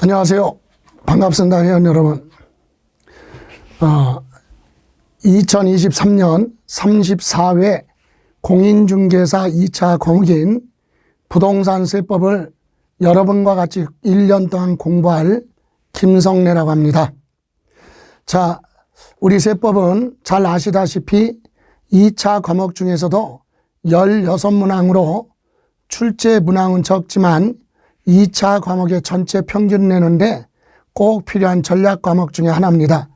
안녕하세요. 반갑습니다. 회원 여러분. 2023년 34회 공인중개사 2차 과목인 부동산세법을 여러분과 같이 1년 동안 공부할 김성래라고 합니다. 자, 우리 세법은 잘 아시다시피 2차 과목 중에서도 16문항으로 출제 문항은 적지만 2차 과목의 전체 평균 내는데 꼭 필요한 전략 과목 중에 하나입니다.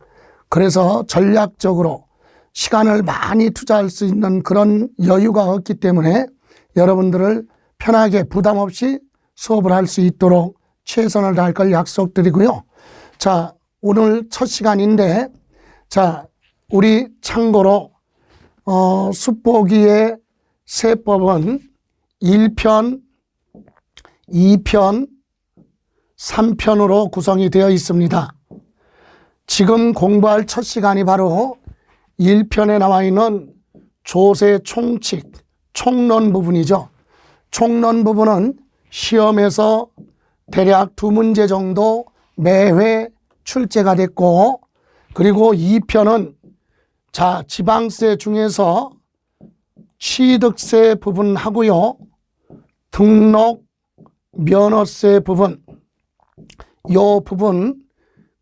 그래서 전략적으로 시간을 많이 투자할 수 있는 그런 여유가 없기 때문에 여러분들을 편하게 부담 없이 수업을 할 수 있도록 최선을 다할 걸 약속드리고요. 자, 오늘 첫 시간인데, 자, 우리 참고로 숫보기의 세법은 1편, 2편, 3편으로 구성이 되어 있습니다. 지금 공부할 첫 시간이 바로 1편에 나와 있는 조세 총칙, 총론 부분이죠. 총론 부분은 시험에서 대략 2문제 정도 매회 출제가 됐고, 그리고 2편은 자, 지방세 중에서 취득세 부분 하고요. 등록, 면허세 부분, 요 부분,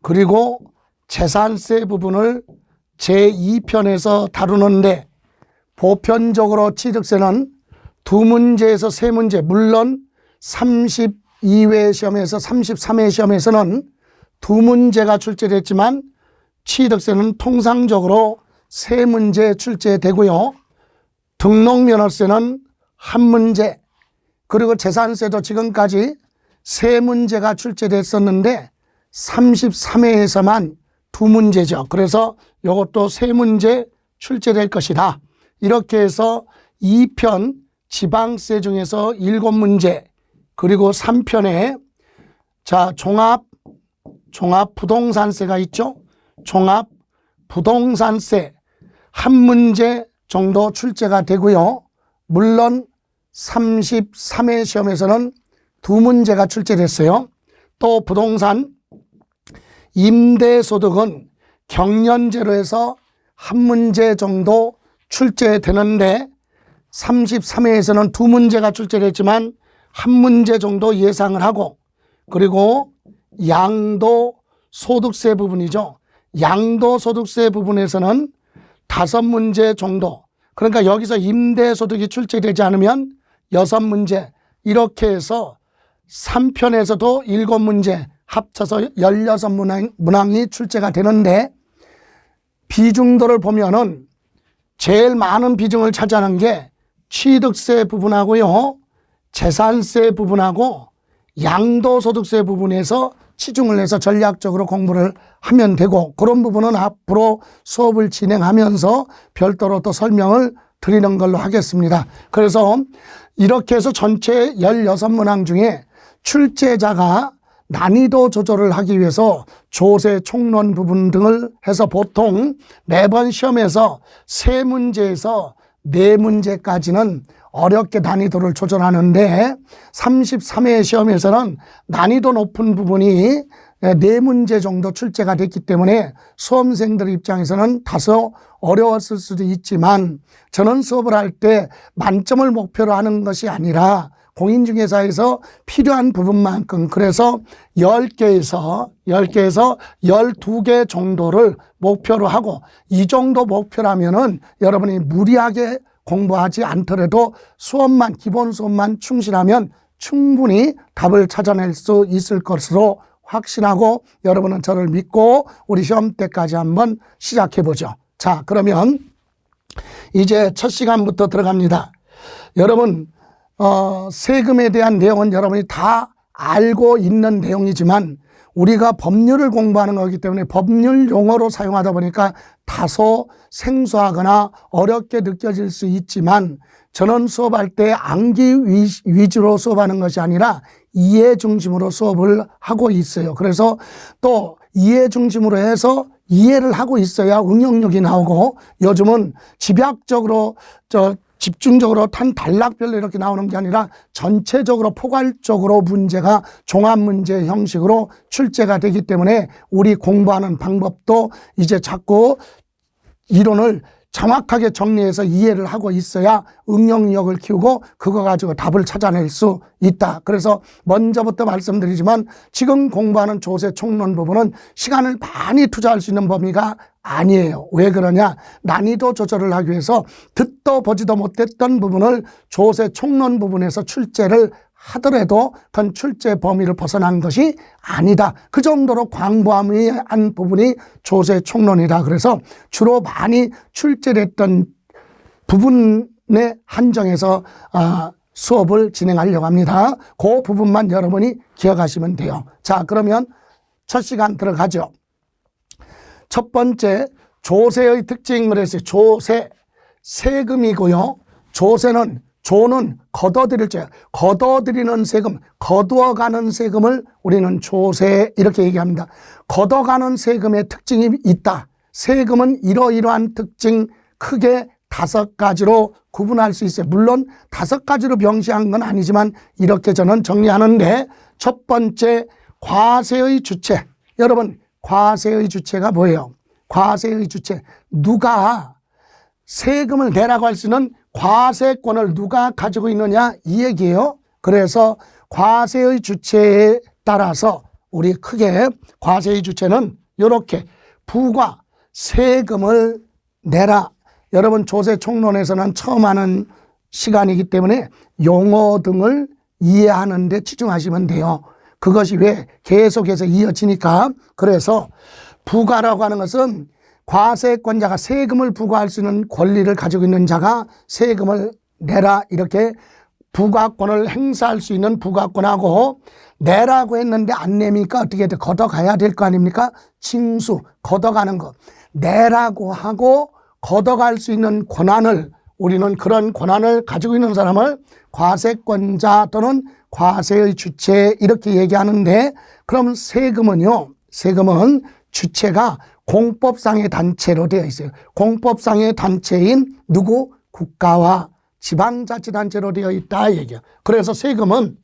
그리고 재산세 부분을 제2편에서 다루는데, 보편적으로 취득세는 2문제에서 3문제, 물론 32회 시험에서 33회 시험에서는 2문제가 출제됐지만 취득세는 통상적으로 3문제 출제되고요. 등록면허세는 1문제, 그리고 재산세도 지금까지 3문제가 출제됐었는데 33회에서만 2문제죠. 그래서 이것도 3문제 출제될 것이다. 이렇게 해서 2편 지방세 중에서 7문제, 그리고 3편에 자, 종합 부동산세가 있죠. 종합 부동산세 1문제 정도 출제가 되고요. 물론 33회 시험에서는 2문제가 출제됐어요. 또 부동산 임대소득은 경련제로 해서 1문제 정도 출제되는데 33회에서는 2문제가 출제됐지만 1문제 정도 예상을 하고, 그리고 양도소득세 부분이죠. 양도소득세 부분에서는 5문제 정도, 그러니까 여기서 임대소득이 출제되지 않으면 6문제, 이렇게 해서 3편에서도 7문제 합쳐서 16문항이 출제가 되는데, 비중도를 보면은 제일 많은 비중을 차지하는 게 취득세 부분하고요, 재산세 부분하고 양도소득세 부분에서 치중을 해서 전략적으로 공부를 하면 되고, 그런 부분은 앞으로 수업을 진행하면서 별도로 또 설명을 드리는 걸로 하겠습니다. 그래서 이렇게 해서 전체 16문항 중에 출제자가 난이도 조절을 하기 위해서 조세 총론 부분 등을 해서 보통 매번 시험에서 3문제에서 4문제까지는 어렵게 난이도를 조절하는데 33회 시험에서는 난이도 높은 부분이 4문제 정도 출제가 됐기 때문에 수험생들 입장에서는 다소 어려웠을 수도 있지만, 저는 수업을 할 때 만점을 목표로 하는 것이 아니라 공인중개사에서 필요한 부분만큼, 그래서 10개에서 12개 정도를 목표로 하고, 이 정도 목표라면은 여러분이 무리하게 공부하지 않더라도 수업만, 기본 수업만 충실하면 충분히 답을 찾아낼 수 있을 것으로 확신하고, 여러분은 저를 믿고 우리 시험 때까지 한번 시작해 보죠. 자, 그러면 이제 첫 시간부터 들어갑니다. 여러분, 세금에 대한 내용은 여러분이 다 알고 있는 내용이지만 우리가 법률을 공부하는 거기 때문에 법률 용어로 사용하다 보니까 다소 생소하거나 어렵게 느껴질 수 있지만, 저는 수업할 때 암기 위주로 수업하는 것이 아니라 이해 중심으로 수업을 하고 있어요. 그래서 또 이해 중심으로 해서 이해를 하고 있어야 응용력이 나오고, 요즘은 집약적으로 집중적으로 단락별로 이렇게 나오는 게 아니라 전체적으로 포괄적으로 문제가 종합 문제 형식으로 출제가 되기 때문에 우리 공부하는 방법도 이제 자꾸 이론을 정확하게 정리해서 이해를 하고 있어야 응용력을 키우고 그거 가지고 답을 찾아낼 수 있다. 그래서 먼저부터 말씀드리지만 지금 공부하는 조세 총론 부분은 시간을 많이 투자할 수 있는 범위가 아니에요. 왜 그러냐? 난이도 조절을 하기 위해서 듣도 보지도 못했던 부분을 조세 총론 부분에서 출제를 하더라도 그건 출제 범위를 벗어난 것이 아니다. 그 정도로 광범위한 부분이 조세 총론이다. 그래서 주로 많이 출제됐던 부분에 한정해서 수업을 진행하려고 합니다. 그 부분만 여러분이 기억하시면 돼요. 자, 그러면 첫 시간 들어가죠. 첫 번째, 조세의 특징을 했어요. 조세, 세금이고요. 조는 걷어들일 죄, 걷어들이는 세금, 거두어가는 세금을 우리는 조세 이렇게 얘기합니다. 걷어가는 세금의 특징이 있다. 세금은 이러이러한 특징 크게 5가지로 구분할 수 있어요. 물론 5가지로 명시한 건 아니지만 이렇게 저는 정리하는데, 첫 번째, 과세의 주체. 여러분, 과세의 주체가 뭐예요? 과세의 주체, 누가 세금을 내라고 할 수 있는 과세권을 누가 가지고 있느냐 이 얘기예요. 그래서 과세의 주체에 따라서 우리 크게 과세의 주체는 이렇게 부과 세금을 내라. 여러분 조세 총론에서는 처음 하는 시간이기 때문에 용어 등을 이해하는 데 집중하시면 돼요. 그것이 왜 계속해서 이어지니까. 그래서 부과라고 하는 것은 과세권자가 세금을 부과할 수 있는 권리를 가지고 있는 자가 세금을 내라 이렇게 부과권을 행사할 수 있는 부과권하고, 내라고 했는데 안 내니까 어떻게 돼? 걷어가야 될 거 아닙니까? 징수, 걷어가는 것. 내라고 하고 걷어갈 수 있는 권한을, 우리는 그런 권한을 가지고 있는 사람을 과세권자 또는 과세의 주체 이렇게 얘기하는데, 그럼 세금은요, 세금은 주체가 공법상의 단체로 되어 있어요. 공법상의 단체인 누구? 국가와 지방자치단체로 되어 있다 얘기예요. 그래서 세금은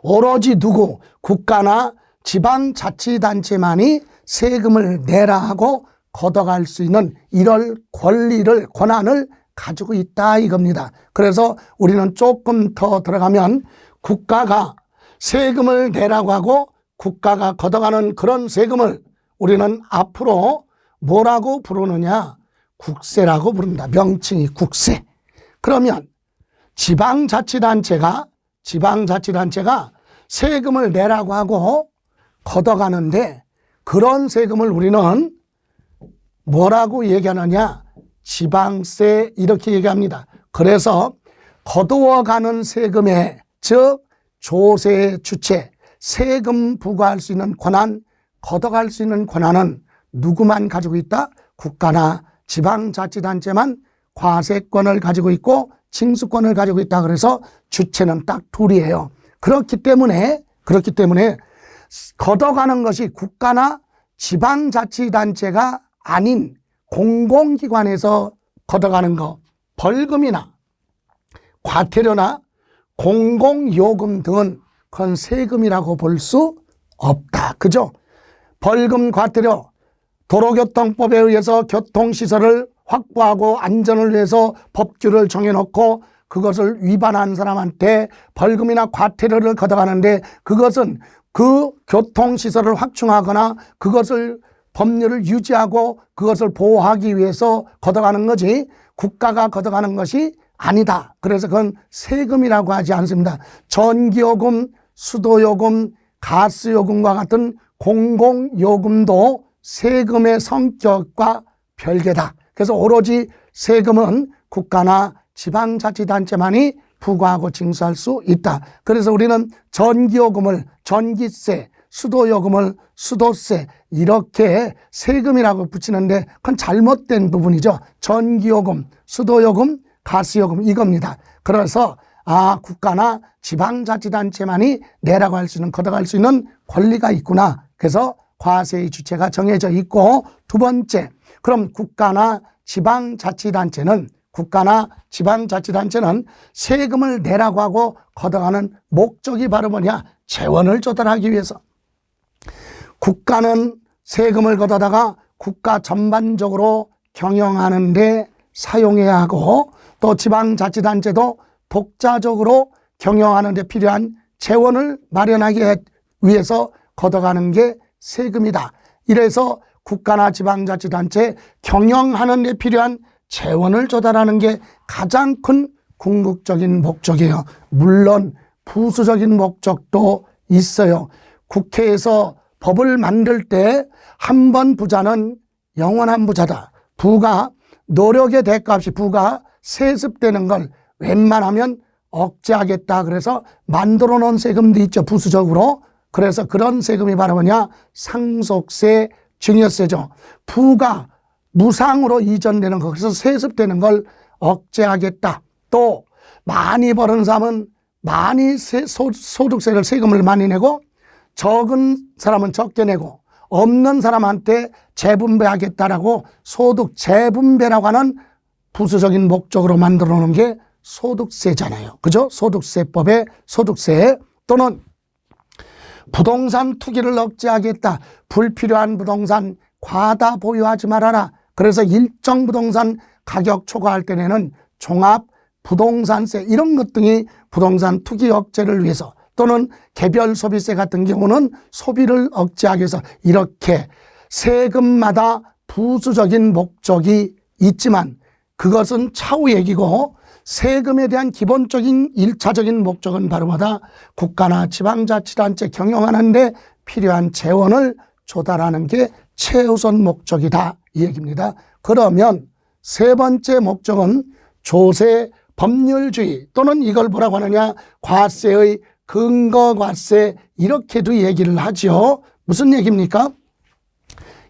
오로지 누구? 국가나 지방자치단체만이 세금을 내라 하고 걷어갈 수 있는 이럴 권리를, 권한을 가지고 있다 이겁니다. 그래서 우리는 조금 더 들어가면 국가가 세금을 내라고 하고 국가가 걷어가는 그런 세금을 우리는 앞으로 뭐라고 부르느냐? 국세라고 부른다. 명칭이 국세. 그러면 지방자치단체가 세금을 내라고 하고 걷어가는데, 그런 세금을 우리는 뭐라고 얘기하느냐? 지방세 이렇게 얘기합니다. 그래서 거두어가는 세금의, 즉 조세의 주체, 세금 부과할 수 있는 권한, 걷어갈 수 있는 권한은 누구만 가지고 있다? 국가나 지방자치단체만 과세권을 가지고 있고 징수권을 가지고 있다. 그래서 주체는 딱 둘이에요. 그렇기 때문에 걷어가는 것이 국가나 지방자치단체가 아닌 공공기관에서 걷어가는 거, 벌금이나 과태료나 공공요금 등은 그건 세금이라고 볼 수 없다. 그죠? 벌금, 과태료, 도로교통법에 의해서 교통시설을 확보하고 안전을 위해서 법규를 정해놓고 그것을 위반한 사람한테 벌금이나 과태료를 걷어가는데, 그것은 그 교통시설을 확충하거나 그것을 법률을 유지하고 그것을 보호하기 위해서 걷어가는 거지 국가가 걷어가는 것이 아니다. 그래서 그건 세금이라고 하지 않습니다. 전기요금, 수도요금, 가스요금과 같은 공공요금도 세금의 성격과 별개다. 그래서 오로지 세금은 국가나 지방자치단체만이 부과하고 징수할 수 있다. 그래서 우리는 전기요금을 전기세, 수도요금을 수도세 이렇게 세금이라고 붙이는데 그건 잘못된 부분이죠. 전기요금, 수도요금, 가스요금 이겁니다. 그래서 국가나 지방자치단체만이 내라고 할 수 있는, 걷어갈 수 있는 권리가 있구나. 그래서 과세의 주체가 정해져 있고, 두 번째, 그럼 국가나 지방자치단체는 국가나 지방자치단체는 세금을 내라고 하고 걷어가는 목적이 바로 뭐냐? 재원을 조달하기 위해서. 국가는 세금을 걷어다가 국가 전반적으로 경영하는 데 사용해야 하고, 또 지방자치단체도 독자적으로 경영하는 데 필요한 재원을 마련하기 위해서 걷어가는 게 세금이다. 이래서 국가나 지방자치단체 경영하는 데 필요한 재원을 조달하는 게 가장 큰 궁극적인 목적이에요. 물론 부수적인 목적도 있어요. 국회에서 법을 만들 때 한 번 부자는 영원한 부자다. 부가 노력의 대가없이 부가 세습되는 걸 웬만하면 억제하겠다. 그래서 만들어 놓은 세금도 있죠. 부수적으로. 그래서 그런 세금이 바로 뭐냐? 상속세, 증여세죠. 부가 무상으로 이전되는 거, 그래서 세습되는 걸 억제하겠다. 또 많이 버는 사람은 많이 소득세를, 세금을 많이 내고, 적은 사람은 적게 내고, 없는 사람한테 재분배하겠다라고 소득 재분배라고 하는 부수적인 목적으로 만들어 놓은 게 소득세잖아요. 그죠? 소득세법의 소득세. 또는 부동산 투기를 억제하겠다. 불필요한 부동산 과다 보유하지 말아라. 그래서 일정 부동산 가격 초과할 때 내는 종합 부동산세, 이런 것 등이 부동산 투기 억제를 위해서, 또는 개별 소비세 같은 경우는 소비를 억제하기 위해서, 이렇게 세금마다 부수적인 목적이 있지만 그것은 차후 얘기고, 세금에 대한 기본적인 1차적인 목적은 바로 뭐다? 국가나 지방자치단체 경영하는 데 필요한 재원을 조달하는 게 최우선 목적이다, 이 얘기입니다. 그러면 세 번째 목적은 조세 법률주의, 또는 이걸 뭐라고 하느냐? 과세의 근거과세, 이렇게도 얘기를 하죠. 무슨 얘기입니까?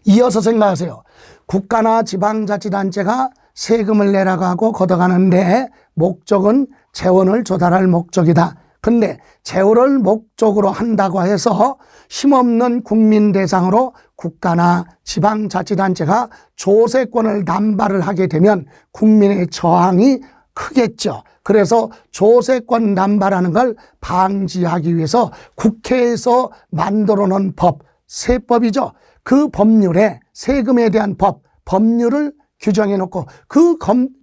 이어서 생각하세요. 국가나 지방자치단체가 세금을 내라고 하고 걷어가는데 목적은 재원을 조달할 목적이다. 근데 재원을 목적으로 한다고 해서 힘없는 국민 대상으로 국가나 지방자치단체가 조세권을 남발을 하게 되면 국민의 저항이 크겠죠. 그래서 조세권 남발하는 걸 방지하기 위해서 국회에서 만들어 놓은 법, 세법이죠. 그 법률에, 세금에 대한 법률을 규정해 놓고 그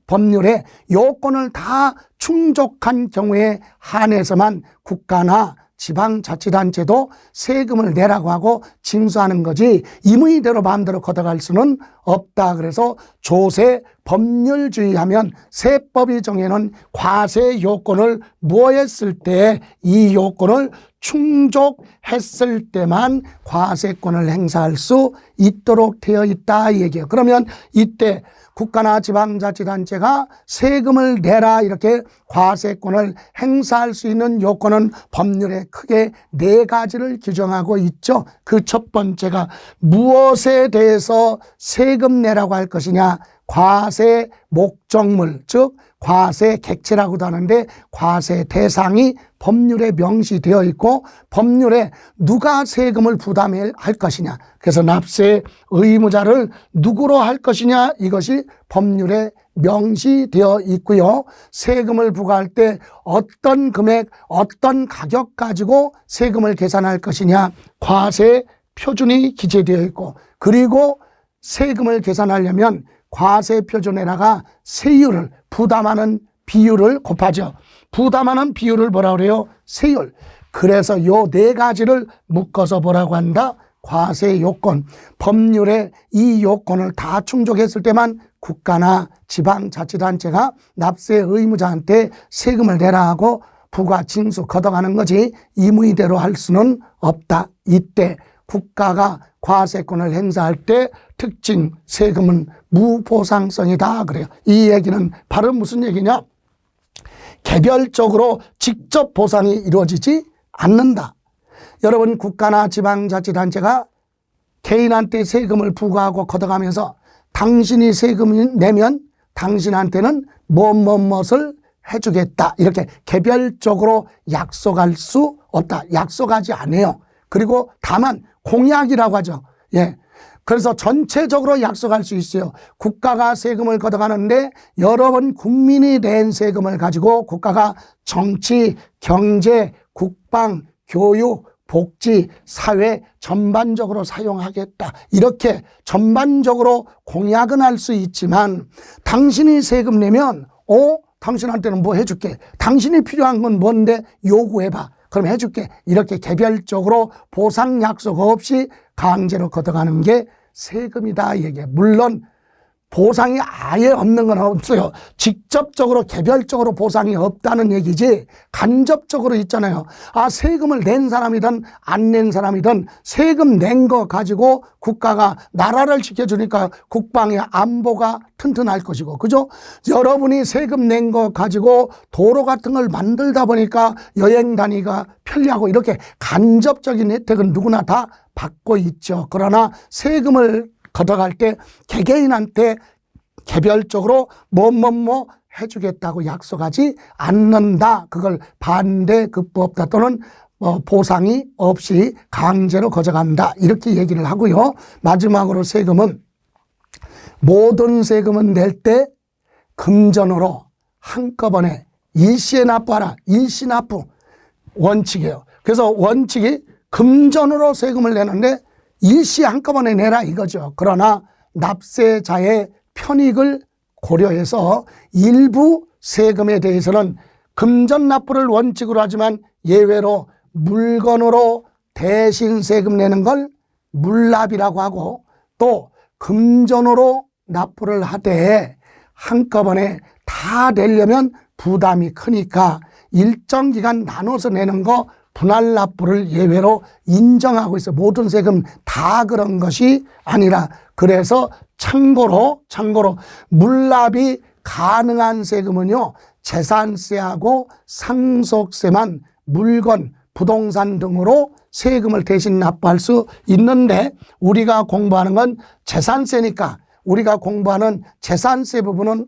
법률에 요건을 다 충족한 경우에 한해서만 국가나 지방자치단체도 세금을 내라고 하고 징수하는 거지, 임의대로 마음대로 걷어갈 수는 없다. 그래서 조세 법률주의하면 세법이 정해놓은 과세 요건을 부여했을 때 이 요건을 충족했을 때만 과세권을 행사할 수 있도록 되어 있다, 이 얘기예요. 그러면 이때 국가나 지방자치단체가 세금을 내라, 이렇게 과세권을 행사할 수 있는 요건은 법률에 크게 4가지를 규정하고 있죠. 그 첫 번째가 무엇에 대해서 세금 내라고 할 것이냐? 과세 목적물, 즉 과세 객체라고도 하는데 과세 대상이 법률에 명시되어 있고, 법률에 누가 세금을 부담할 것이냐, 그래서 납세 의무자를 누구로 할 것이냐, 이것이 법률에 명시되어 있고요. 세금을 부과할 때 어떤 금액, 어떤 가격 가지고 세금을 계산할 것이냐, 과세 표준이 기재되어 있고, 그리고 세금을 계산하려면 과세 표준에다가 세율을, 부담하는 비율을 곱하죠. 부담하는 비율을 뭐라 그래요? 세율. 그래서 요 4가지를 묶어서 뭐라고 한다? 과세 요건. 법률에 이 요건을 다 충족했을 때만 국가나 지방자치단체가 납세 의무자한테 세금을 내라 하고 부과 징수 걷어가는 거지, 임의대로 할 수는 없다. 이때 국가가 과세권을 행사할 때 특징 세금은 무보상성이다, 그래요. 이 얘기는 바로 무슨 얘기냐? 개별적으로 직접 보상이 이루어지지 않는다. 여러분, 국가나 지방자치단체가 개인한테 세금을 부과하고 걷어가면서 당신이 세금을 내면 당신한테는 무엇을 해주겠다, 이렇게 개별적으로 약속할 수 없다. 약속하지 않아요. 그리고 다만 공약이라고 하죠. 예. 그래서 전체적으로 약속할 수 있어요. 국가가 세금을 걷어가는데 여러분 국민이 낸 세금을 가지고 국가가 정치, 경제, 국방, 교육, 복지, 사회 전반적으로 사용하겠다. 이렇게 전반적으로 공약은 할 수 있지만 당신이 세금 내면 당신한테는 뭐 해줄게. 당신이 필요한 건 뭔데 요구해봐. 그럼 해줄게. 이렇게 개별적으로 보상 약속 없이 강제로 걷어가는 게 세금이다. 이게 물론 보상이 아예 없는 건 없어요. 직접적으로 개별적으로 보상이 없다는 얘기지 간접적으로 있잖아요. 세금을 낸 사람이든 안 낸 사람이든 세금 낸 거 가지고 국가가 나라를 지켜주니까 국방의 안보가 튼튼할 것이고, 그죠? 여러분이 세금 낸 거 가지고 도로 같은 걸 만들다 보니까 여행 다니기가 편리하고, 이렇게 간접적인 혜택은 누구나 다 받고 있죠. 그러나 세금을 걷어갈 때 개개인한테 개별적으로 뭐 해주겠다고 약속하지 않는다. 그걸 반대급부없다 또는 보상이 없이 강제로 가져간다. 이렇게 얘기를 하고요. 마지막으로 세금은 모든 세금은 낼 때 금전으로 한꺼번에 일시에 납부하라. 일시 납부 원칙이에요. 그래서 원칙이 금전으로 세금을 내는데 일시 한꺼번에 내라 이거죠. 그러나 납세자의 편익을 고려해서 일부 세금에 대해서는 금전 납부를 원칙으로 하지만 예외로 물건으로 대신 세금 내는 걸 물납이라고 하고, 또 금전으로 납부를 하되 한꺼번에 다 내려면 부담이 크니까 일정 기간 나눠서 내는 거 분할 납부를 예외로 인정하고 있어요. 모든 세금 다 그런 것이 아니라. 그래서 참고로 물납이 가능한 세금은요, 재산세하고 상속세만 물건, 부동산 등으로 세금을 대신 납부할 수 있는데, 우리가 공부하는 건 재산세니까 우리가 공부하는 재산세 부분은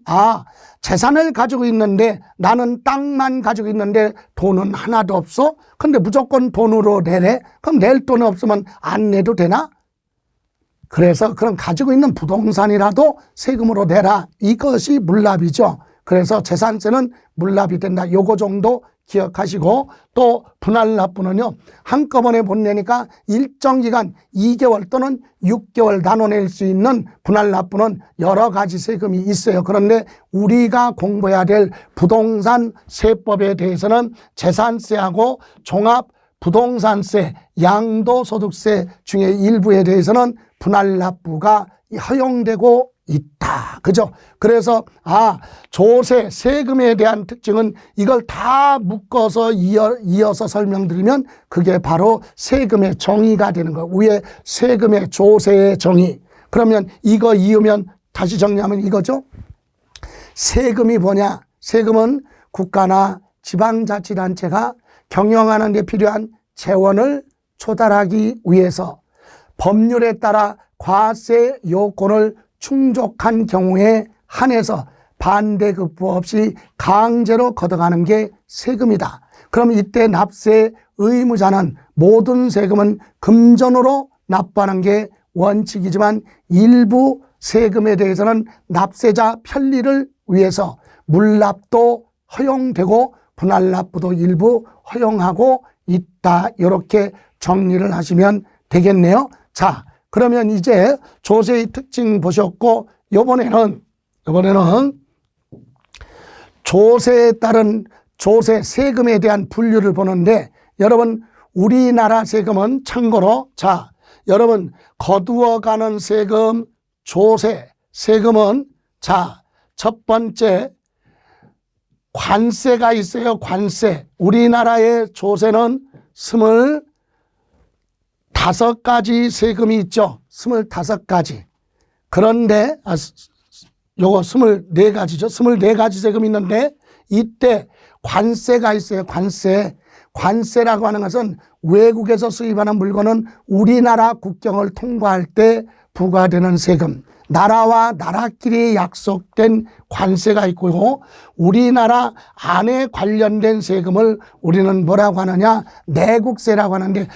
재산을 가지고 있는데 나는 땅만 가지고 있는데 돈은 하나도 없어? 근데 무조건 돈으로 내래? 그럼 낼 돈이 없으면 안 내도 되나? 그래서 그럼 가지고 있는 부동산이라도 세금으로 내라. 이것이 물납이죠. 그래서 재산세는 물납이 된다. 요거 정도 기억하시고, 또 분할 납부는요, 한꺼번에 못 내니까 일정 기간 2개월 또는 6개월 나눠낼 수 있는 분할 납부는 여러 가지 세금이 있어요. 그런데 우리가 공부해야 될 부동산 세법에 대해서는 재산세하고 종합 부동산세, 양도소득세 중에 일부에 대해서는 분할 납부가 허용되고 있다. 그죠? 그래서 조세, 세금에 대한 특징은 이걸 다 묶어서 이어서 설명드리면 그게 바로 세금의 정의가 되는 거예요. 위에 세금의 조세의 정의. 그러면 이거 이으면 다시 정리하면 이거죠. 세금이 뭐냐? 세금은 국가나 지방자치단체가 경영하는 데 필요한 재원을 조달하기 위해서 법률에 따라 과세 요건을 충족한 경우에 한해서 반대급부 없이 강제로 걷어가는 게 세금이다. 그럼 이때 납세 의무자는 모든 세금은 금전으로 납부하는 게 원칙이지만 일부 세금에 대해서는 납세자 편리를 위해서 물납도 허용되고 분할 납부도 일부 허용하고 있다. 이렇게 정리를 하시면 되겠네요. 자, 그러면 이제 조세의 특징 보셨고, 이번에는 조세에 따른 조세 세금에 대한 분류를 보는데, 여러분 우리나라 세금은 참고로, 여러분 거두어가는 세금, 조세 세금은 첫 번째 관세가 있어요. 관세. 우리나라의 조세는 25가지 세금이 있죠. 25가지. 그런데 요거 24가지죠. 24가지 세금이 있는데 이때 관세가 있어요. 관세라고 하는 것은 외국에서 수입하는 물건은 우리나라 국경을 통과할 때 부과되는 세금, 나라와 나라끼리 약속된 관세가 있고요. 우리나라 안에 관련된 세금을 우리는 뭐라고 하느냐? 내국세라고 하는데,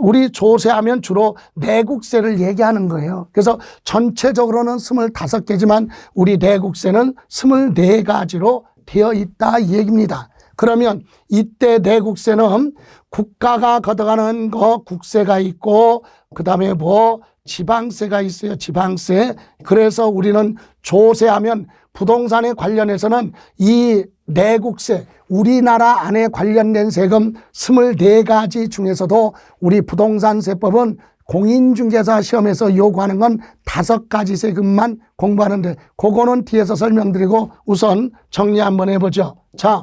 우리 조세하면 주로 내국세를 얘기하는 거예요. 그래서 전체적으로는 25개지만 우리 내국세는 24가지로 되어 있다 이 얘기입니다. 그러면 이때 내국세는 국가가 걷어가는 거 국세가 있고, 그 다음에 뭐 지방세가 있어요. 지방세. 그래서 우리는 조세하면 부동산에 관련해서는 이 내국세, 우리나라 안에 관련된 세금 24가지 중에서도 우리 부동산세법은 공인중개사 시험에서 요구하는 건 5가지 세금만 공부하는데, 그거는 뒤에서 설명드리고 우선 정리 한번 해보죠. 자,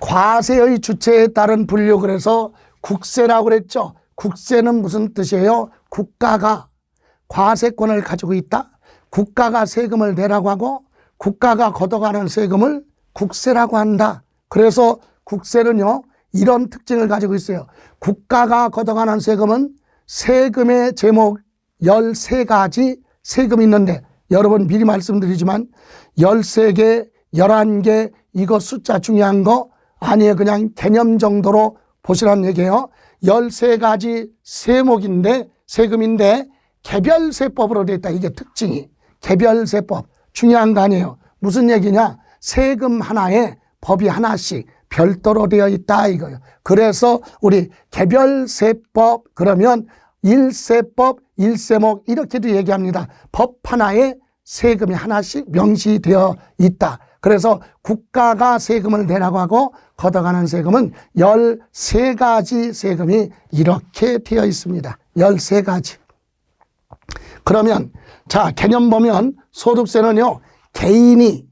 과세의 주체에 따른 분류, 그래서 국세라고 그랬죠. 국세는 무슨 뜻이에요? 국가가 과세권을 가지고 있다. 국가가 세금을 내라고 하고 국가가 걷어가는 세금을 국세라고 한다. 그래서 국세는요, 이런 특징을 가지고 있어요. 국가가 걷어가는 세금은 세금의 제목 13가지 세금이 있는데, 여러분 미리 말씀드리지만 13개, 11개 이거 숫자 중요한 거 아니에요. 그냥 개념 정도로 보시라는 얘기예요. 13가지 세금인데 개별세법으로 되어 있다. 이게 특징이. 개별세법. 중요한 거 아니에요. 무슨 얘기냐? 세금 하나에 법이 하나씩 별도로 되어 있다 이거예요. 그래서 우리 개별세법 그러면 1세법, 1세목 이렇게도 얘기합니다. 법 하나에 세금이 하나씩 명시되어 있다. 그래서 국가가 세금을 내라고 하고 걷어가는 세금은 13가지 세금이 이렇게 되어 있습니다. 13가지. 그러면 자, 개념 보면 소득세는요, 개인이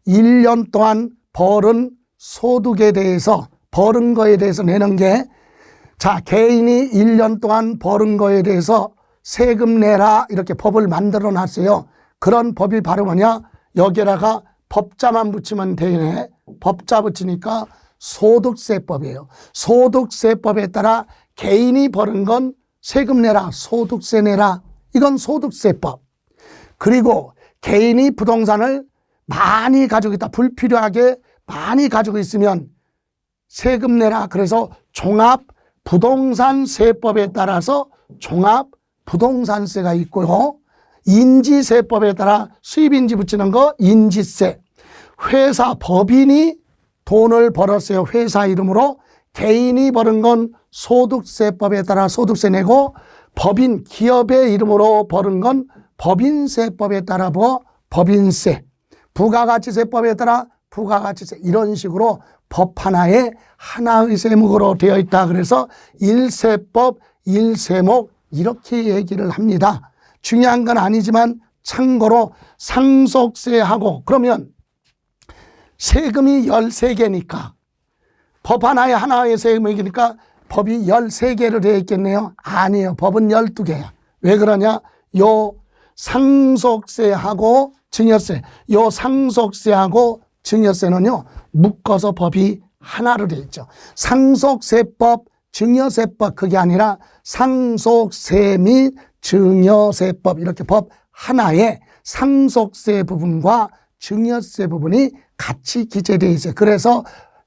1년 동안 벌은 소득에 대해서, 벌은 거에 대해서 내는 게, 자, 개인이 1년 동안 벌은 거에 대해서 세금 내라 이렇게 법을 만들어 놨어요. 그런 법이 바로 뭐냐? 여기다가 법자만 붙이면 되네. 법자 붙이니까 소득세법이에요. 소득세법에 따라 개인이 벌은 건 세금 내라, 소득세 내라. 이건 소득세법. 그리고 개인이 부동산을 많이 가지고 있다. 불필요하게 많이 가지고 있으면 세금 내라. 그래서 종합부동산세법에 따라서 종합부동산세가 있고요. 인지세법에 따라 수입인지 붙이는 거 인지세. 회사, 법인이 돈을 벌었어요. 회사 이름으로. 개인이 버는 건 소득세법에 따라 소득세 내고, 법인, 기업의 이름으로 버는 건 법인세법에 따라 법인세. 부가가치세법에 따라 부가가치세. 이런 식으로 법 하나에 하나의 세목으로 되어 있다. 그래서 1세법, 1세목 이렇게 얘기를 합니다. 중요한 건 아니지만 참고로 상속세하고, 그러면 세금이 13개니까 법 하나의 세금이니까 법이 13개로 되어 있겠네요. 아니에요. 법은 12개야. 왜 그러냐? 요 상속세하고 증여세, 요 상속세하고 증여세는요, 묶어서 법이 하나로 되어 있죠. 상속세법, 증여세법, 그게 아니라 상속세 및 증여세법, 이렇게 법 하나에 상속세 부분과 증여세 부분이 같이 기재되어 있어요. 그래서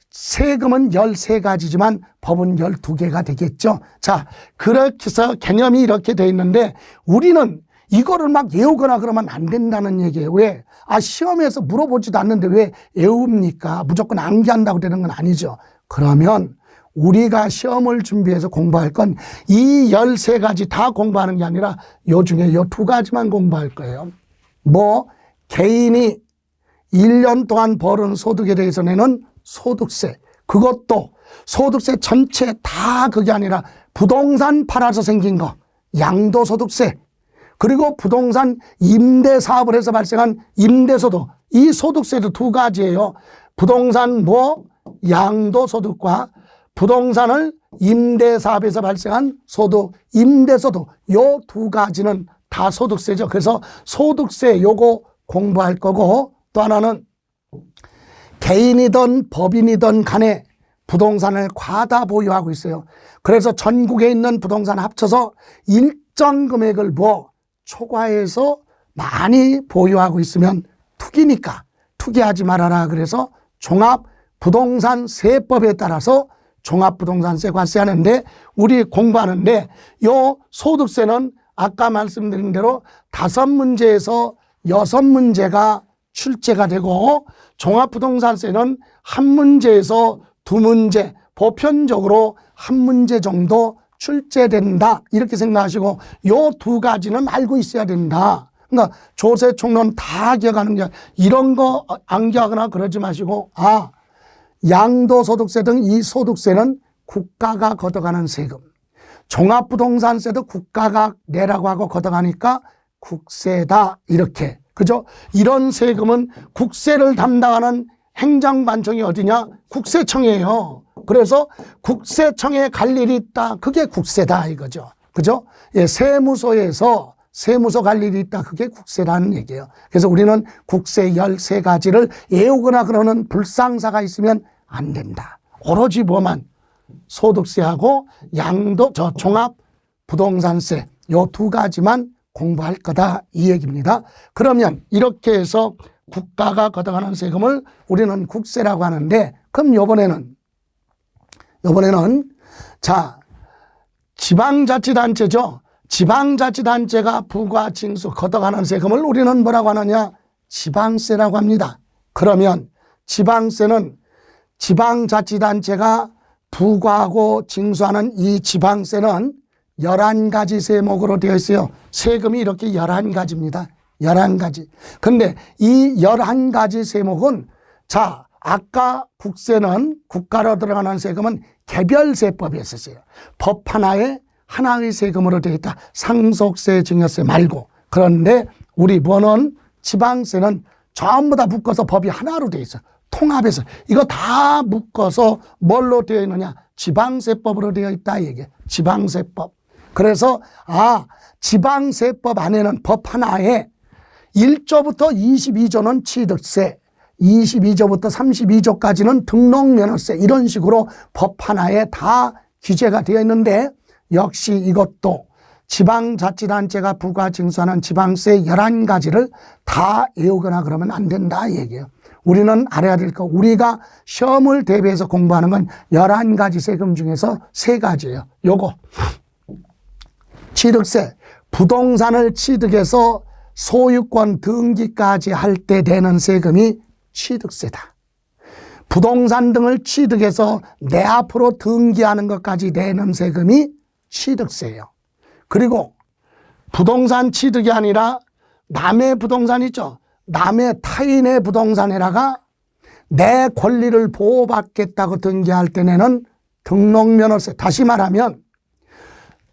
세금은 13가지지만 법은 12개가 되겠죠. 자, 그렇게 해서 개념이 이렇게 되어 있는데 우리는 이거를 막 외우거나 그러면 안 된다는 얘기예요. 왜? 시험에서 물어보지도 않는데 왜 외웁니까? 무조건 암기한다고 되는 건 아니죠. 그러면 우리가 시험을 준비해서 공부할 건 이 13가지 다 공부하는 게 아니라 요 중에 요 2가지만 공부할 거예요. 뭐, 개인이 1년 동안 벌은 소득에 대해서 내는 소득세. 그것도 소득세 전체 다 그게 아니라 부동산 팔아서 생긴 거, 양도소득세. 그리고 부동산 임대 사업을 해서 발생한 임대소득. 이 소득세도 2가지예요. 부동산 양도소득과 부동산을 임대 사업에서 발생한 소득, 임대소득. 요 2가지는 다 소득세죠. 그래서 소득세 요거 공부할 거고, 또 하나는 개인이든 법인이든 간에 부동산을 과다 보유하고 있어요. 그래서 전국에 있는 부동산 합쳐서 특정 금액을 초과해서 많이 보유하고 있으면 투기니까 투기하지 말아라. 그래서 종합부동산세법에 따라서 종합부동산세 과세하는데, 우리 공부하는데 요 소득세는 아까 말씀드린 대로 5문제에서 6문제가 출제가 되고, 종합부동산세는 1문제에서 2문제, 보편적으로 1문제 정도 출제된다, 이렇게 생각하시고 요 2가지는 알고 있어야 된다. 그러니까 조세 총론 다 기억하는 게, 이런 거 안 기억하거나 그러지 마시고, 양도소득세 등 이 소득세는 국가가 걷어가는 세금, 종합부동산세도 국가가 내라고 하고 걷어가니까 국세다, 이렇게. 그죠? 이런 세금은 국세를 담당하는 행정관청이 어디냐? 국세청이에요. 그래서 국세청에 갈 일이 있다, 그게 국세다, 이거죠. 그죠? 예, 세무소에서 세무서 갈 일이 있다, 그게 국세라는 얘기예요. 그래서 우리는 국세 13가지를 애우거나 그러는 불상사가 있으면 안 된다. 오로지 뭐만? 소득세하고 종합부동산세 요 2가지만 공부할 거다, 이 얘기입니다. 그러면 이렇게 해서 국가가 걷어가는 세금을 우리는 국세라고 하는데, 그럼 요번에는 자, 지방자치단체죠. 지방자치단체가 부과 징수 걷어가는 세금을 우리는 뭐라고 하느냐? 지방세라고 합니다. 그러면 지방세는 지방자치단체가 부과하고 징수하는 이 지방세는 11가지 세목으로 되어 있어요. 세금이 이렇게 11가지입니다. 11가지. 근데 이 11가지 세목은, 자, 아까 국세는, 국가로 들어가는 세금은 개별세법에 있었어요. 법 하나의 세금으로 되어 있다. 상속세, 증여세 말고. 그런데 우리 번은 지방세는 전부 다 묶어서 법이 하나로 되어 있어요. 통합해서. 이거 다 묶어서 뭘로 되어 있느냐? 지방세법으로 되어 있다, 이게. 지방세법. 그래서 지방세법 안에는 법 하나에 1조부터 22조는 취득세, 22조부터 32조까지는 등록면허세, 이런 식으로 법 하나에 다 규제가 되어 있는데, 역시 이것도 지방자치단체가 부과 징수하는 지방세 11가지를 다 외우거나 그러면 안 된다, 이 얘기예요. 우리는 알아야 될 거, 우리가 시험을 대비해서 공부하는 건 11가지 세금 중에서 3가지예요. 요거 취득세, 부동산을 취득해서 소유권 등기까지 할 때 내는 세금이 취득세다. 부동산 등을 취득해서 내 앞으로 등기하는 것까지 내는 세금이 취득세예요. 그리고 부동산 취득이 아니라 남의 부동산 있죠. 남의 타인의 부동산에다가 내 권리를 보호받겠다고 등기할 때 내는 등록면허세. 다시 말하면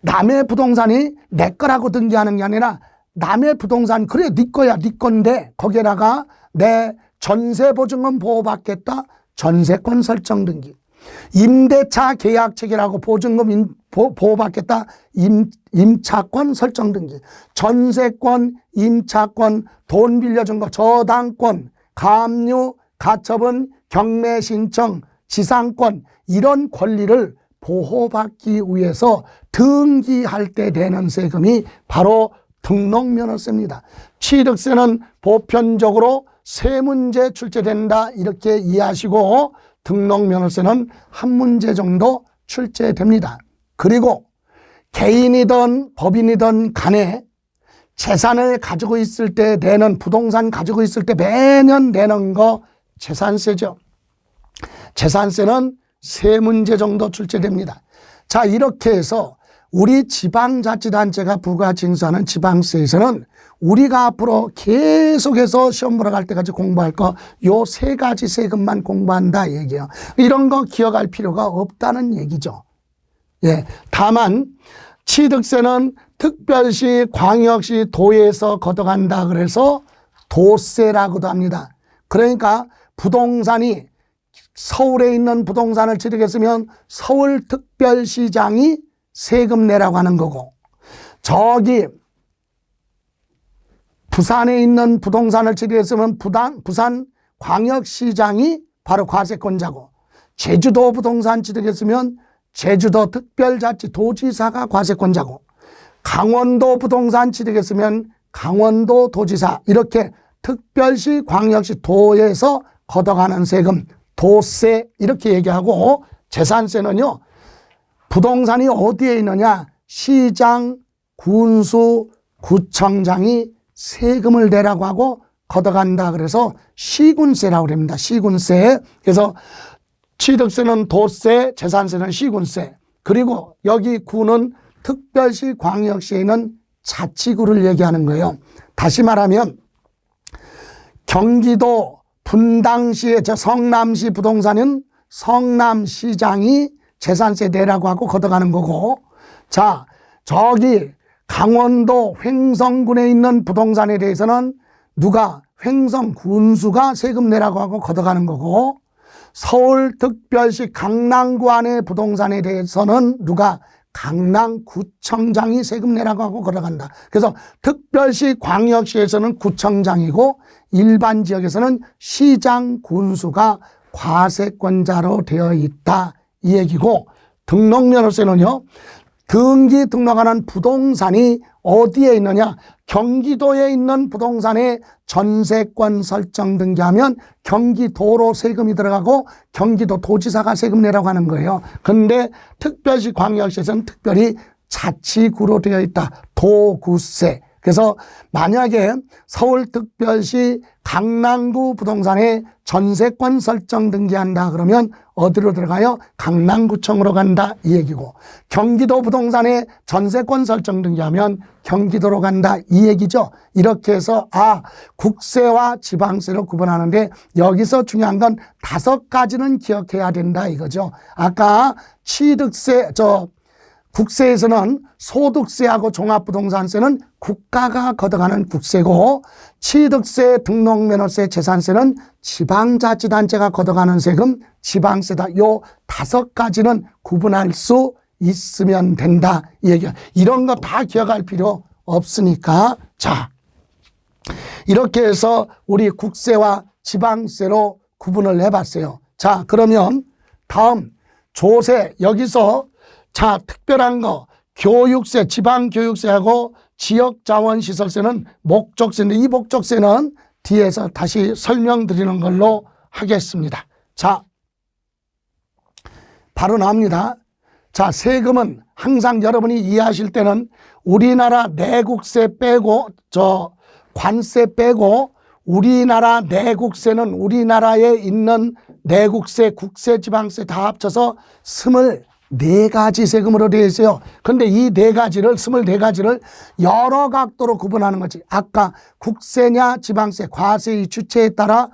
남의 부동산이 내 거라고 등기하는 게 아니라, 남의 부동산, 그래 네 거야, 네 건데 거기에다가 내 전세보증금 보호받겠다, 전세권 설정 등기. 임대차 계약 체결하고 보증금 보호받겠다, 임차권 설정 등기. 전세권, 임차권, 돈 빌려준 거, 저당권, 가압류, 가처분, 경매 신청, 지상권, 이런 권리를 보호받기 위해서 등기할 때 내는 세금이 바로 등록면허세입니다. 취득세는 보편적으로 3문제 출제된다, 이렇게 이해하시고, 등록면허세는 1문제 정도 출제됩니다. 그리고 개인이든 법인이든 간에 재산을 가지고 있을 때 내는, 부동산 가지고 있을 때 매년 내는 거 재산세죠. 재산세는 3문제 정도 출제됩니다. 자, 이렇게 해서 우리 지방자치단체가 부과 징수하는 지방세에서는 우리가 앞으로 계속해서 시험 보러 갈 때까지 공부할 거 요 3가지 세금만 공부한다, 얘기예요. 이런 거 기억할 필요가 없다는 얘기죠. 예, 다만 취득세는 특별시, 광역시, 도에서 걷어간다 그래서 도세라고도 합니다. 그러니까 부동산이 서울에 있는 부동산을 취득했으면 서울특별시장이 세금 내라고 하는 거고, 저기 부산에 있는 부동산을 취득했으면 부산광역시장이 바로 과세권자고, 제주도 부동산 취득했으면 제주도 특별자치도지사가 과세권자고, 강원도 부동산 취득에 쓰면 강원도 도지사, 이렇게 특별시, 광역시, 도에서 걷어가는 세금, 도세 이렇게 얘기하고, 재산세는요, 부동산이 어디에 있느냐, 시장, 군수, 구청장이 세금을 내라고 하고 걷어간다. 그래서 시군세라고 합니다. 시군세. 그래서 취득세는 도세, 재산세는 시군세. 그리고 여기 구는 특별시, 광역시에 있는 자치구를 얘기하는 거예요. 다시 말하면 경기도 분당시의 저 성남시 부동산은 성남시장이 재산세 내라고 하고 걷어가는 거고, 자, 저기 강원도 횡성군에 있는 부동산에 대해서는 누가, 횡성군수가 세금 내라고 하고 걷어가는 거고, 서울특별시 강남구 안의 부동산에 대해서는 누가, 강남구청장이 세금 내라고 하고 걷어간다. 그래서 특별시, 광역시에서는 구청장이고 일반 지역에서는 시장, 군수가 과세권자로 되어 있다, 이 얘기고, 등록면허세는요, 등기 등록하는 부동산이 어디에 있느냐, 경기도에 있는 부동산에 전세권 설정 등기하면 경기도로 세금이 들어가고 경기도 도지사가 세금 내라고 하는 거예요. 그런데 특별시, 광역시에서는 특별히 자치구로 되어 있다, 도구세. 그래서 만약에 서울특별시 강남구 부동산에 전세권 설정 등기한다 그러면 어디로 들어가요? 강남구청으로 간다, 이 얘기고, 경기도 부동산에 전세권 설정 등기하면 경기도로 간다, 이 얘기죠. 이렇게 해서 국세와 지방세로 구분하는데 여기서 중요한 건 5가지는 기억해야 된다, 이거죠. 아까 취득세, 국세에서는 소득세하고 종합부동산세는 국가가 걷어가는 국세고, 취득세, 등록면허세, 재산세는 지방자치단체가 걷어가는 세금, 지방세다. 요 5가지는 구분할 수 있으면 된다, 이 얘기야. 이런 거 다 기억할 필요 없으니까. 자, 이렇게 해서 우리 국세와 지방세로 구분을 해봤어요. 자, 그러면 다음 조세, 여기서 자, 특별한 거, 교육세, 지방교육세하고 지역자원시설세는 목적세인데, 이 목적세는 뒤에서 다시 설명드리는 걸로 하겠습니다. 자, 바로 나옵니다. 자, 세금은 항상 여러분이 이해하실 때는 우리나라 내국세 빼고, 관세 빼고, 우리나라 내국세는 우리나라에 있는 내국세, 국세, 지방세 다 합쳐서 24가지 세금으로 되어 있어요. 그런데 이 4가지를, 24가지를 여러 각도로 구분하는 거지. 아까 국세냐 지방세, 과세의 주체에 따라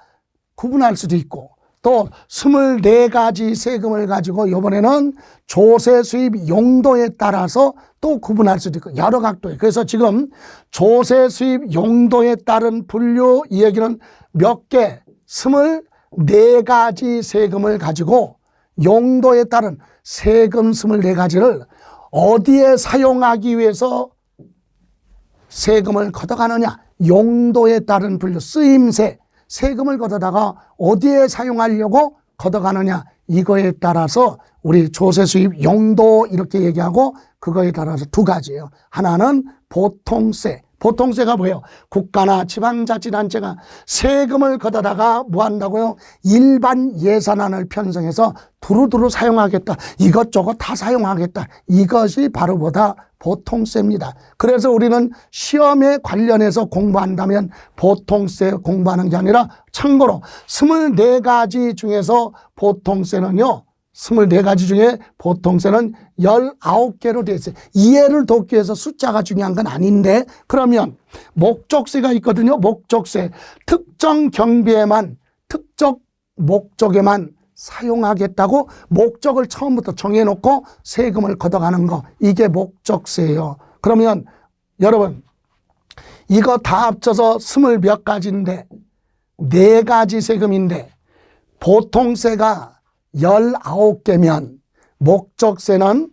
구분할 수도 있고, 또 24가지 세금을 가지고 이번에는 조세 수입 용도에 따라서 또 구분할 수도 있고, 여러 각도에. 그래서 지금 조세 수입 용도에 따른 분류, 이 얘기는 몇 개, 24가지 세금을 가지고 용도에 따른 세금 24가지를 어디에 사용하기 위해서 세금을 걷어가느냐, 용도에 따른 분류, 쓰임새, 세금을 걷어다가 어디에 사용하려고 걷어가느냐, 이거에 따라서 우리 조세 수입 용도 이렇게 얘기하고, 그거에 따라서 2가지예요. 하나는 보통세. 보통세가 뭐예요? 국가나 지방자치단체가 세금을 걷어다가 뭐 한다고요? 일반 예산안을 편성해서 두루두루 사용하겠다, 이것저것 다 사용하겠다, 이것이 바로 뭐다? 보통세입니다. 그래서 우리는 시험에 관련해서 공부한다면 보통세 공부하는 게 아니라, 참고로 24가지 중에서 보통세는요, 24가지 중에 보통세는 19개로 되어 있어요. 이해를 돕기 위해서 숫자가 중요한 건 아닌데, 그러면 목적세가 있거든요. 목적세. 특정 경비에만, 특정 목적에만 사용하겠다고 목적을 처음부터 정해놓고 세금을 걷어가는 거, 이게 목적세예요. 그러면 여러분, 이거 다 합쳐서 20몇 가지인데 4가지 세금인데 보통세가 19개면 목적세는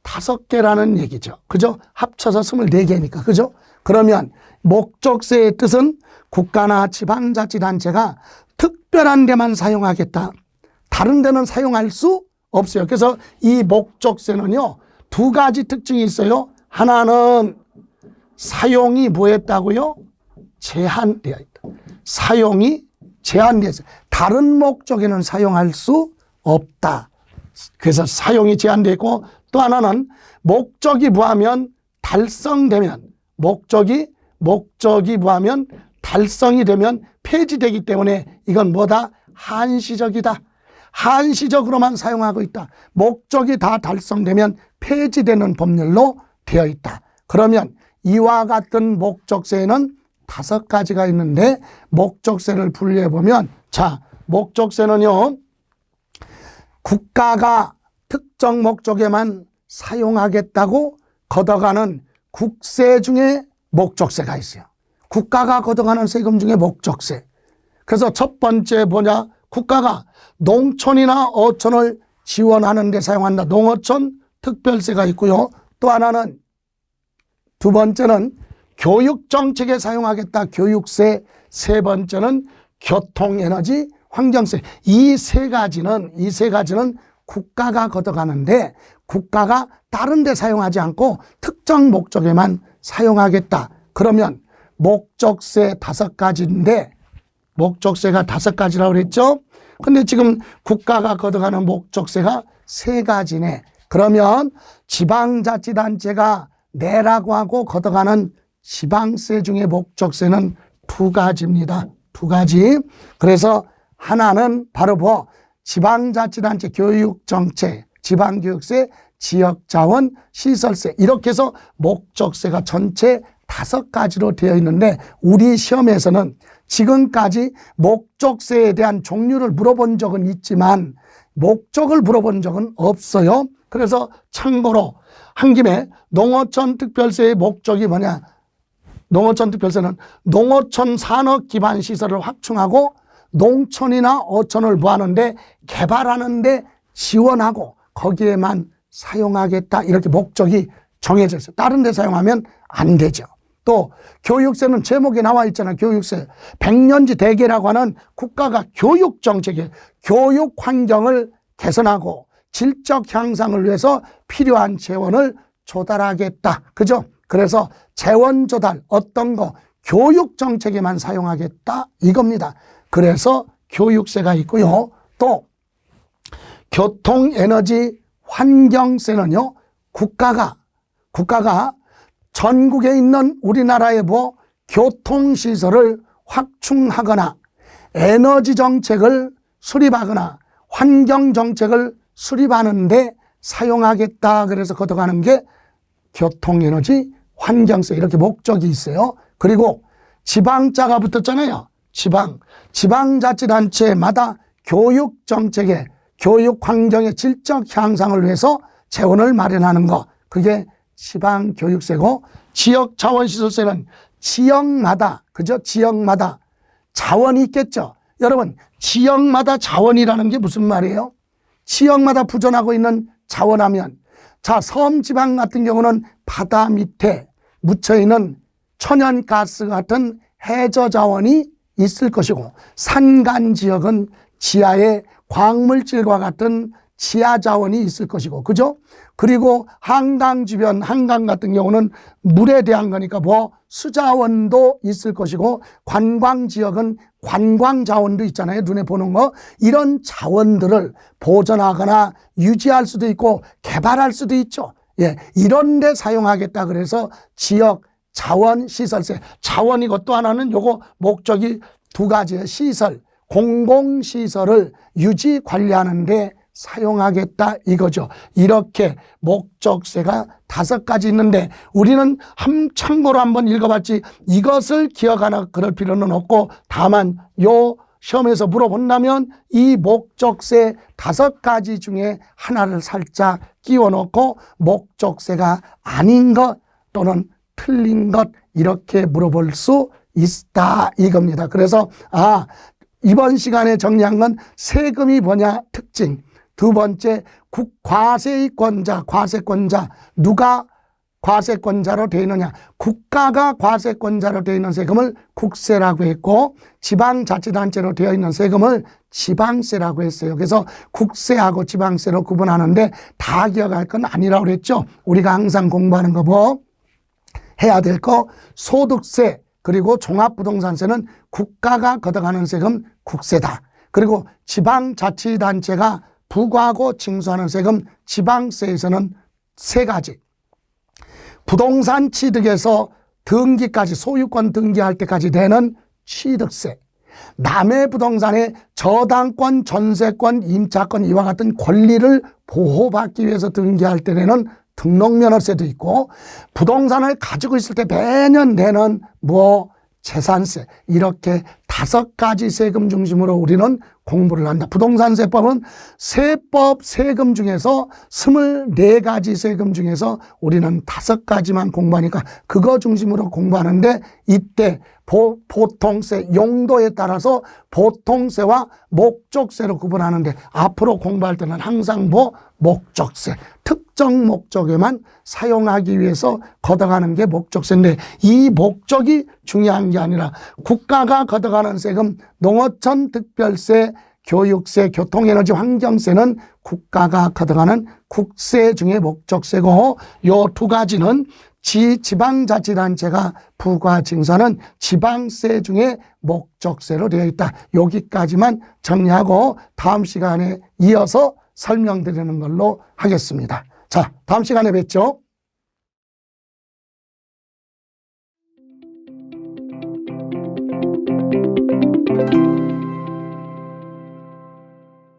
5개라는 얘기죠. 그죠? 합쳐서 24개니까. 그죠? 그러면 목적세의 뜻은 국가나 지방자치단체가 특별한 데만 사용하겠다, 다른 데는 사용할 수 없어요. 그래서 이 목적세는요, 2가지 특징이 있어요. 하나는 사용이 뭐했다고요? 제한되어 있다. 사용이 제한되어 있어요. 다른 목적에는 사용할 수 없다. 그래서 사용이 제한되어 있고, 또 하나는 목적이 뭐하면 달성되면, 목적이 뭐하면 달성이 되면 폐지되기 때문에 이건 뭐다? 한시적이다. 한시적으로만 사용하고 있다. 목적이 다 달성되면 폐지되는 법률로 되어 있다. 그러면 이와 같은 목적세에는 5가지가 있는데, 목적세를 분류해 보면, 자, 목적세는요, 국가가 특정 목적에만 사용하겠다고 걷어가는 국세 중에 목적세가 있어요. 국가가 걷어가는 세금 중에 목적세. 그래서 첫 번째 뭐냐? 국가가 농촌이나 어촌을 지원하는 데 사용한다. 농어촌 특별세가 있고요. 또 하나는, 두 번째는 교육정책에 사용하겠다. 교육세. 세 번째는 교통에너지 환경세. 이 세 가지는 국가가 걷어가는데, 국가가 다른 데 사용하지 않고 특정 목적에만 사용하겠다. 그러면 목적세 5가지인데, 목적세가 5가지라고 그랬죠? 근데 지금 국가가 걷어가는 목적세가 3가지네. 그러면 지방자치단체가 내라고 하고 걷어가는 지방세 중에 목적세는 2가지입니다. 2가지. 그래서 하나는 바로 뭐 지방자치단체 교육정책, 지방교육세, 지역자원, 시설세, 이렇게 해서 목적세가 전체 5가지로 되어 있는데, 우리 시험에서는 지금까지 목적세에 대한 종류를 물어본 적은 있지만 목적을 물어본 적은 없어요. 그래서 참고로 한 김에 농어촌 특별세의 목적이 뭐냐? 농어촌 특별세는 농어촌 산업 기반 시설을 확충하고 농촌이나 어촌을 뭐하는데 개발하는데 지원하고 거기에만 사용하겠다. 이렇게 목적이 정해져 있어요. 다른 데 사용하면 안 되죠. 또 교육세는 제목에 나와 있잖아요. 교육세. 백년지 대계라고 하는 국가가 교육정책에 교육 환경을 개선하고 질적 향상을 위해서 필요한 재원을 조달하겠다. 그죠? 그래서 재원 조달, 어떤 거 교육정책에만 사용하겠다 이겁니다. 그래서 교육세가 있고요. 또 교통에너지 환경세는요, 국가가 전국에 있는 우리나라의 뭐 교통시설을 확충하거나 에너지 정책을 수립하거나 환경 정책을 수립하는데 사용하겠다. 그래서 걷어가는 게 교통에너지 환경세, 이렇게 목적이 있어요. 그리고 지방자가 붙었잖아요. 지방자치단체마다 교육 정책에 교육 환경의 질적 향상을 위해서 재원을 마련하는 거, 그게 지방교육세고, 지역자원시설세는 지역마다, 그죠? 지역마다 자원이 있겠죠. 여러분, 지역마다 자원이라는 게 무슨 말이에요? 지역마다 부존하고 있는 자원하면, 자, 섬지방 같은 경우는 바다 밑에 묻혀있는 천연가스 같은 해저자원이 있을 것이고, 산간 지역은 지하에 광물질과 같은 지하자원이 있을 것이고, 그죠? 그리고 한강 주변, 한강 같은 경우는 물에 대한 거니까 뭐 수자원도 있을 것이고, 관광 지역은 관광 자원도 있잖아요. 눈에 보는 거. 이런 자원들을 보존하거나 유지할 수도 있고 개발할 수도 있죠. 예, 이런 데 사용하겠다. 그래서 지역 자원 시설세. 자원이고, 또 하나는 요거 목적이 2가지예요. 시설, 공공시설을 유지 관리하는 데 사용하겠다 이거죠. 이렇게 목적세가 5가지 있는데, 우리는 참고로 한번 읽어봤지 이것을 기억하나 그럴 필요는 없고, 다만 요 시험에서 물어본다면 이 목적세 5가지 중에 하나를 살짝 끼워놓고 목적세가 아닌 것 또는 틀린 것, 이렇게 물어볼 수 있다 이겁니다. 그래서 이번 시간에 정리한 건 세금이 뭐냐 특징, 2번째 과세권자, 과세권자, 누가 과세권자로 되어 있느냐, 국가가 과세권자로 되어 있는 세금을 국세라고 했고, 지방자치단체로 되어 있는 세금을 지방세라고 했어요. 그래서 국세하고 지방세로 구분하는데 다 기억할 건 아니라고 그랬죠. 우리가 항상 공부하는 거 뭐 해야 될 거 소득세 그리고 종합부동산세는 국가가 걷어가는 세금 국세다. 그리고 지방자치단체가 부과하고 징수하는 세금 지방세에서는 세 가지. 부동산 취득에서 등기까지 소유권 등기할 때까지 내는 취득세, 남의 부동산의 저당권, 전세권, 임차권 이와 같은 권리를 보호받기 위해서 등기할 때 내는 등록면허세도 있고, 부동산을 가지고 있을 때 매년 내는 재산세, 이렇게 5가지 세금 중심으로 우리는 공부를 한다. 부동산세법은 세법 세금 중에서 24가지 세금 중에서 우리는 5가지만 공부하니까 그거 중심으로 공부하는데, 이때 보통세 용도에 따라서 보통세와 목적세로 구분하는데, 앞으로 공부할 때는 항상 목적세, 특정 목적에만 사용하기 위해서 걷어가는 게 목적세인데, 이 목적이 중요한 게 아니라 국가가 걷어가는 세금, 농어촌 특별세, 교육세, 교통에너지 환경세는 국가가 걷어가는 국세 중에 목적세고, 요 2가지는 지방자치단체가 부과 징수하는 지방세 중에 목적세로 되어 있다. 여기까지만 정리하고 다음 시간에 이어서 설명드리는 걸로 하겠습니다. 자, 다음 시간에 뵙죠.